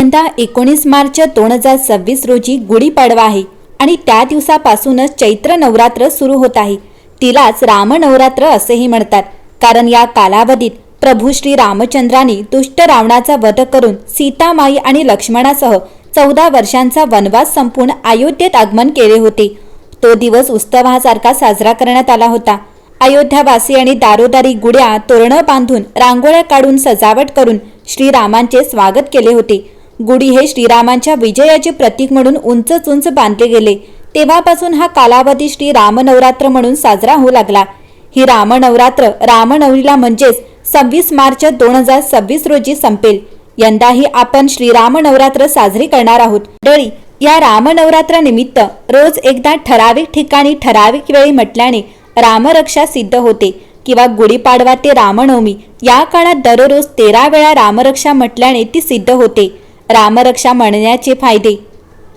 यंदा 19 मार्च 2026 रोजी गुढीपाडवा आहे आणि त्या दिवसापासूनच चैत्र नवरात्र सुरू होत आहे। तिलाच राम नवरात्र असेही म्हणतात, कारण या कालावधीत प्रभू श्री रामचंद्रांनी दुष्ट रावणाचा वध करून सीतामाई आणि लक्ष्मणासह 14 वर्षांचा वनवास संपून अयोध्येत आगमन केले होते। तो दिवस उत्सवासारखा साजरा करण्यात आला होता। अयोध्यावासियांनी दारोदारी गुढ्या तोरणं बांधून रांगोळ्या काढून सजावट करून श्रीरामांचे स्वागत केले होते। गुढी हे श्रीरामांच्या विजयाचे प्रतीक म्हणून उंच बांधले गेले। तेव्हापासून हा कालावधी श्री रामनवरात्र म्हणून साजरा होऊ लागला। ही रामनवरात्र रामनवमीला म्हणजेच 26 मार्च 2026 रोजी संपेल। यंदाही आपण श्रीराम नवरात्र साजरी करणार आहोत। मंडळी, या रामनवरात्र निमित्त रोज एकदा ठराविक ठिकाणी ठराविक वेळी म्हटल्याने रामरक्षा सिद्ध होते किंवा गुढीपाडवा ते रामनवमी या काळात दररोज 13 वेळा रामरक्षा म्हटल्याने ती सिद्ध होते। रामरक्षा म्हणण्याचे फायदे।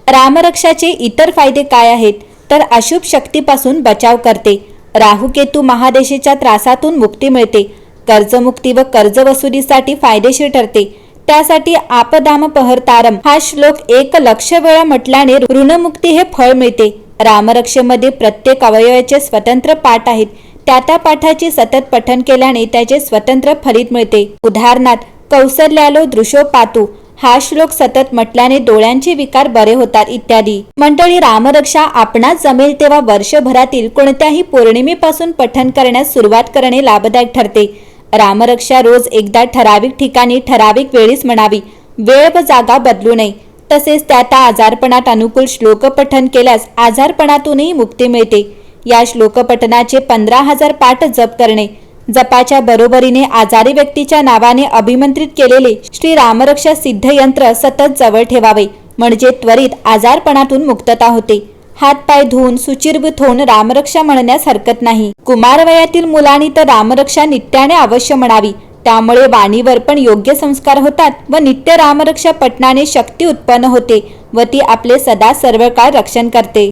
रामरक्षाचे इतर फायदे काय आहेत तर अशुभ शक्तीपासून बचाव करते, राहुकेतू महादशेच्या त्रासातून मुक्ती मिळते, कर्जमुक्ती व कर्ज वसुलीसाठी फायदेशीर ठरते। त्यासाठी आपदामपहर्तारम हा श्लोक 1,00,000 वेळा म्हटल्याने ऋणमुक्ती हे फळ मिळते। रामरक्षेमध्ये प्रत्येक अवयवाचे स्वतंत्र पाठ आहेत। त्या पाठाचे सतत पठन केल्याने त्याचे स्वतंत्र फलित मिळते। उदाहरणार्थ कौसल्यालो दृशो पातु हा श्लोक सतत म्हटल्याने डोळ्यांचे विकार बरे होतात इत्यादी। मंडळी, रामरक्षा आपणास जमेल तेव्हा वर्षभरातील कोणत्याही पौर्णिमेपासून पठन करण्यास सुरुवात करणे लाभदायक ठरते। रामरक्षा रोज एकदा ठराविक ठिकाणी ठराविक वेळीच म्हणावी, वेळ व जागा बदलू नये। तसेच त्या आजारपणात अनुकूल श्लोक पठन केल्यास आजारपणातूनही मुक्ती मिळते। या श्लोकपठनाचे 15,000 पाठ जप करणे। जपाच्या बरोबरीने आजारी व्यक्तीच्या नावाने अभिमंत्रित केलेले श्री रामरक्षा सिद्ध यंत्र सतत जवळ ठेवावे, म्हणजे त्वरित आजारपणातून मुक्तता होते। हातपाय धुवून सुचिर्भूत होऊन रामरक्षा म्हणण्यास हरकत नाही। कुमार वयातील मुलांनी तर रामरक्षा नित्याने अवश्य म्हणावी, त्यामुळे वाणीवर पण योग्य संस्कार होतात व नित्य रामरक्षा पठणाने शक्ती उत्पन्न होते व ती आपले सदा सर्व काळ रक्षण करते।